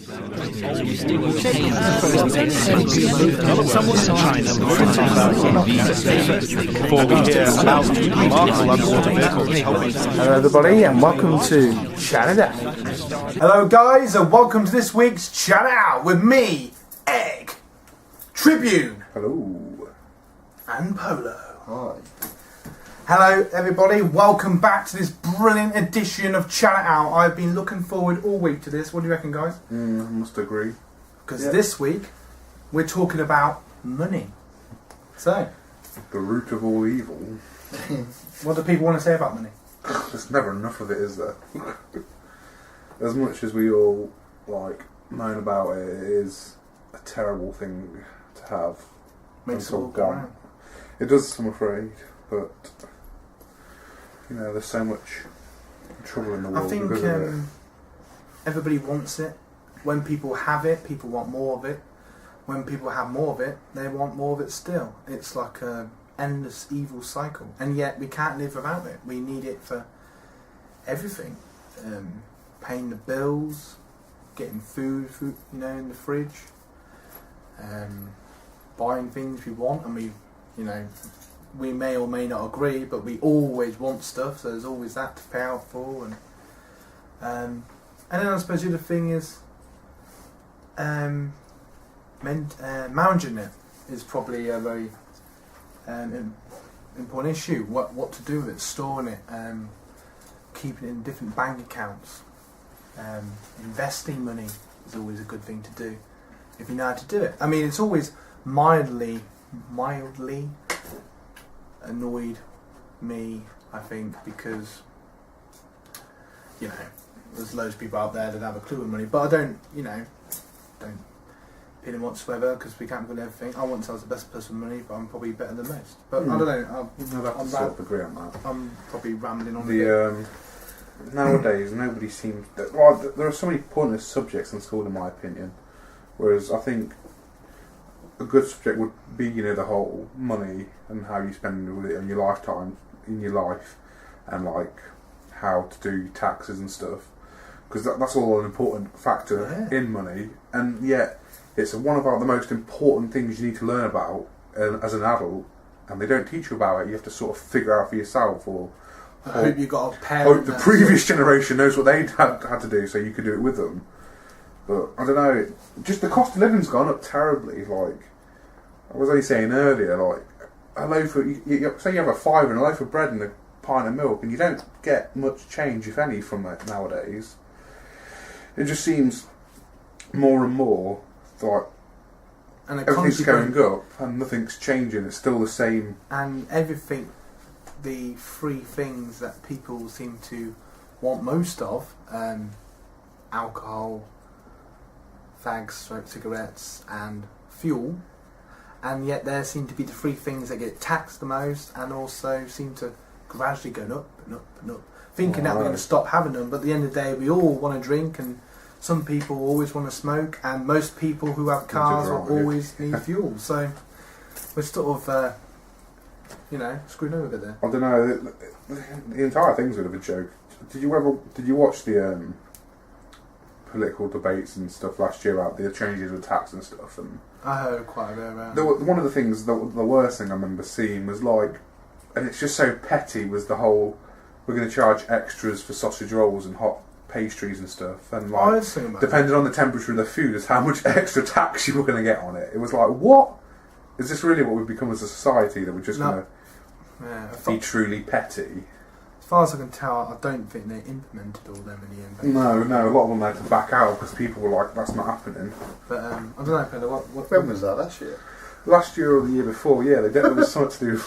Hello everybody and welcome to Chat It Out. Hello guys and welcome to this week's Chat It Out with me, Egg, Tribune. Hello. And Polo. Hi. Hello everybody, welcome back to this brilliant edition of Chat It Out. I've been looking forward all week to this. What do you reckon, guys? I must agree. Because this week we're talking about money. So, The root of all evil. what do people want to say about money? There's never enough of it, is there? As much as we all moan about it, it is a terrible thing to have. Makes it all until go gone. round. It does, I'm afraid, but there's so much trouble in the world. I think because of it. everybody wants it. When people have it, people want more of it. When people have more of it, they want more of it still. It's like a endless evil cycle, and yet we can't live without it. We need it for everything, paying the bills, getting food in the fridge, buying things we want, and we may or may not agree, but we always want stuff, so there's always that to pay out for, and then I suppose the other thing is managing it is probably a very important issue. What to do with it, storing it, keeping it in different bank accounts, investing money is always a good thing to do if you know how to do it. I mean, it's always mildly annoyed me, I think, because there's loads of people out there that have a clue with money, but I don't pin him whatsoever, because we can't win everything. I want to say I was the best person with money, but I'm probably better than most. But I don't know. I'd have to agree on that. I'm probably rambling on a bit. Nowadays, nobody seems... there are so many pointless subjects in school, in my opinion. Whereas I think a good subject would be, the whole money and how you spend with it in your lifetime, in your life, and how to do taxes and stuff. Because that's all an important factor in money, and yet it's one of the most important things you need to learn about as an adult, and they don't teach you about it. You have to sort of figure out for yourself, or I hope you got a parent. Hope the previous generation knows what they had to do, so you could do it with them. But I don't know. Just the cost of living's gone up terribly. I was only saying earlier, a loaf of say you have a fiver and a loaf of bread and a pint of milk, and you don't get much change, if any, from it nowadays. It just seems more and more and everything's going up and nothing's changing. It's still the same. And everything, the three things that people seem to want most of, alcohol, fags, cigarettes, and fuel, and yet there seem to be the three things that get taxed the most, and also seem to gradually go up and up and up, thinking that we're going to stop having them. But at the end of the day, we all want to drink, and some people always want to smoke, and most people who have cars will always need fuel. So we're sort of, screwed over a bit there. I don't know. The entire thing's a bit of a joke. Did you watch the political debates and stuff last year about the changes with tax and stuff? And I heard quite a bit about it. One of the things, the worst thing I remember seeing was and it's just so petty, was the whole, we're going to charge extras for sausage rolls and hot pastries and stuff, and depending on the temperature of the food is how much extra tax you were going to get on it. It was what? Is this really what we've become as a society, that we're just going to be truly petty? As far as I can tell, I don't think they implemented all them in the end. No, a lot of them had to back out because people were like, that's not happening. But I don't know, Peter, when was that? Last year? Last year or the year before, yeah. There was something to do with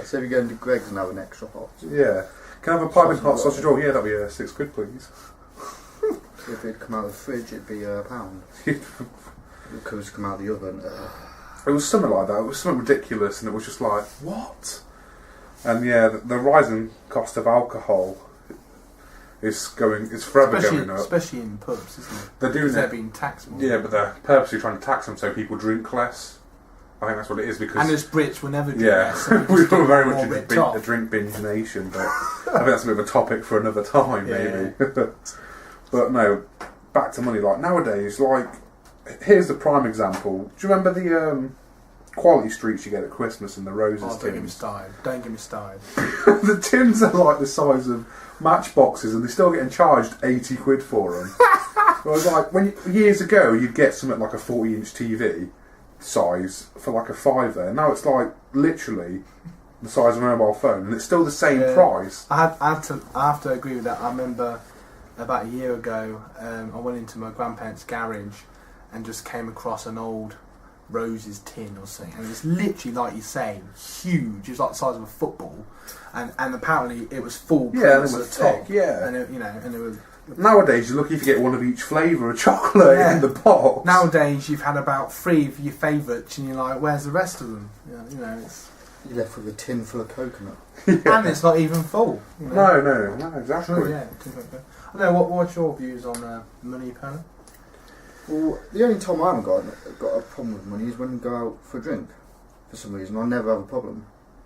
so if you go into Greg's and have an extra hot. Yeah. Can I have a piping hot sausage roll? Yeah, that'd be £6, please. So if it'd come out of the fridge, it'd be £1. It could come out of the oven. It was something like that. It was something ridiculous, and it was just like, what? And the rising cost of alcohol is forever going up. Especially in pubs, isn't it? They're doing they're being taxed more. Yeah, but they're purposely trying to tax them so people drink less. I think that's what it is, because... And as Brits, we'll never do that. So we were very much a drink binge nation, but I think that's a bit of a topic for another time, maybe. But no, back to money, like nowadays, like here's the prime example. Do you remember the quality streets you get at Christmas and the roses Oh, don't get me tins? started. Don't get me started. The tins are like the size of matchboxes, and they're still getting charged 80 quid for them. Whereas, like years ago, you'd get something like a 40-inch TV size for like a £5. Now it's like literally the size of a mobile phone, and it's still the same price. I have to agree with that. I remember about a year ago, I went into my grandparents' garage and just came across an old Roses tin or something, and it was literally, like you say, huge. It was like the size of a football, and apparently it was full. Yeah, prints it at was the top, thick, yeah. and it, and it was. Nowadays, you're lucky if you get one of each flavour of chocolate Yeah. in the box. Nowadays, you've had about 3 of your favourites, and you're like, "Where's the rest of them?" It's You're left with a tin full of coconut. and it's not even full. No, exactly. True, yeah. I don't know. What's your views on money, Penny? Well, the only time I haven't got a problem with money is when we go out for a drink. For some reason, I never have a problem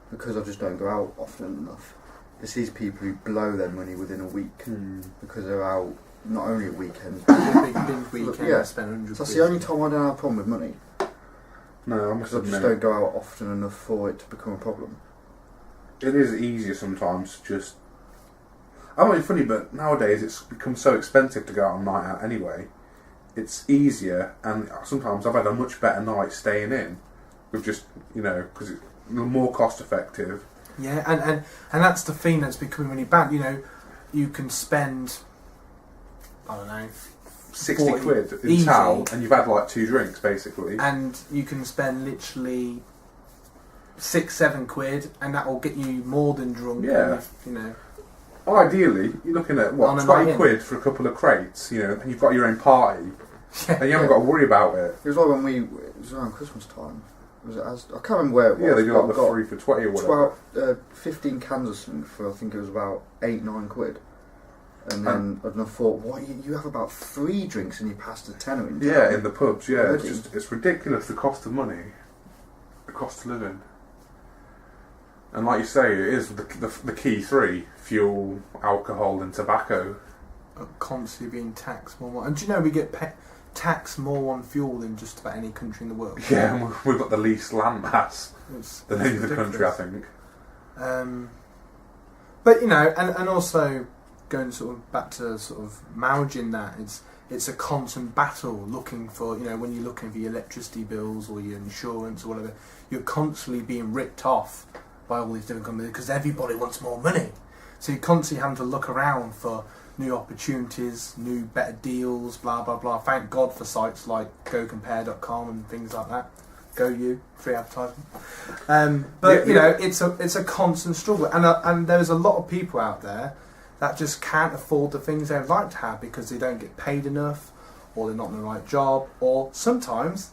because I just don't go out often enough. It's these people who blow their money within a week because they're out not only at weekends. Big weekend. Yeah. I spend 100 So that's quid. the only time I don't have a problem with money No, I must because I just admit, don't go out often enough for it to become a problem. it is easier sometimes to just... I'm not funny, but nowadays it's become so expensive to go out on night out anyway. It's easier, and sometimes I've had a much better night staying in with just, because it's more cost effective. Yeah, and that's the thing that's becoming really bad. You can spend, I don't know, 60 40 quid in easy, town, and you've had like 2 drinks, basically. and you can spend literally 6-7 quid, and that will get you more than drunk. Yeah. And Ideally, you're looking at, On a 20 night in. quid for a couple of crates, and you've got your own party, yeah, and you haven't got to worry about it. It was like when it was around Christmas time. Was it I can't remember where it was. Yeah, they do like but the I got 3 for 20 or whatever. 15 cans or something for, I think it was about 8-9 quid. And then I thought, what, you have about 3 drinks and you passed a tenner in town? Yeah, in the pubs, yeah. Already? It's ridiculous, the cost of money, the cost of living. And like you say, it is the key 3, fuel, alcohol and tobacco. constantly being taxed more. And do you know we get taxed more on fuel than just about any country in the world? Yeah, and we've got the least land mass than any other country, I think. But and also going sort of back to sort of managing that, it's a constant battle looking for, when you're looking for your electricity bills or your insurance or whatever, you're constantly being ripped off by all these different companies because everybody wants more money. So you're constantly having to look around for new opportunities, new better deals, blah blah blah. Thank God for sites like GoCompare.com and things like that. Go you, free advertisement. But it's a constant struggle, and there's a lot of people out there that just can't afford the things they'd like to have because they don't get paid enough, or they're not in the right job, or sometimes,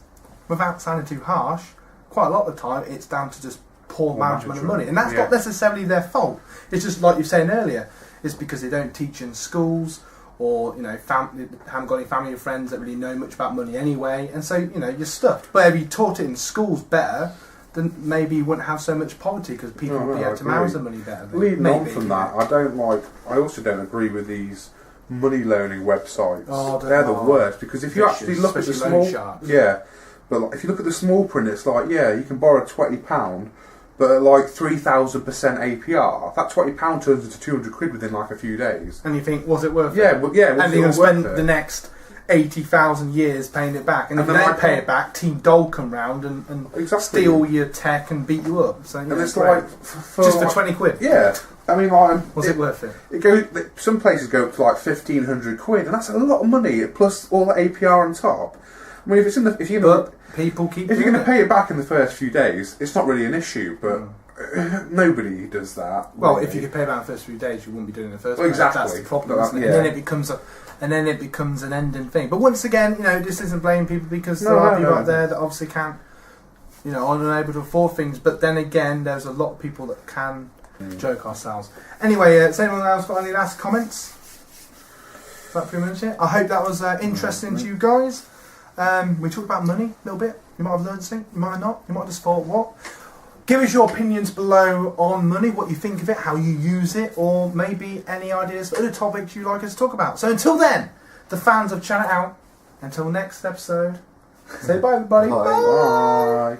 without sounding too harsh, quite a lot of the time it's down to just poor management of money, and that's not necessarily their fault. It's just like you were saying earlier, it's because they don't teach in schools, or haven't got any family or friends that really know much about money anyway, and so you're stuffed. But if you taught it in schools better, then maybe you wouldn't have so much poverty because people would be able to manage the money better. Leading on from that, I also don't agree with these money loaning websites. They're the worst, because if you actually look at the small, but if you look at the small print, it's like, you can borrow £20, but at like 3,000% APR, that £20 turns into 200 quid within like a few days. And you think, was it worth it? And you're going to spend the next 80,000 years paying it back, and if you don't pay it back, Team Dole come round and steal your tech and beat you up. So and it's like just for 20 quid. Yeah, I mean, was it worth it? It goes. Some places go up to like 1,500 quid, and that's a lot of money plus all the APR on top. I mean, people keep. If you're going to pay it back in the first few days, it's not really an issue, but. Nobody does that. Well, if you could pay it back in the first few days, you wouldn't be doing it in the first place. Exactly. That's the problem, isn't it? And then it becomes an ending thing. But once again, this isn't blaming people, because there are people out there that obviously can't, are unable to afford things. But then again, there's a lot of people that can joke ourselves. Anyway, has anyone else got any last comments? About 3 minutes here. I hope that was interesting to you guys. We talked about money a little bit. You might have learned something. You might have not. You might have just thought, what? Give us your opinions below on money, what you think of it, how you use it, or maybe any ideas for other topics you'd like us to talk about. So until then, the fans of Chat It Out, until next episode, say bye everybody. Bye. Bye.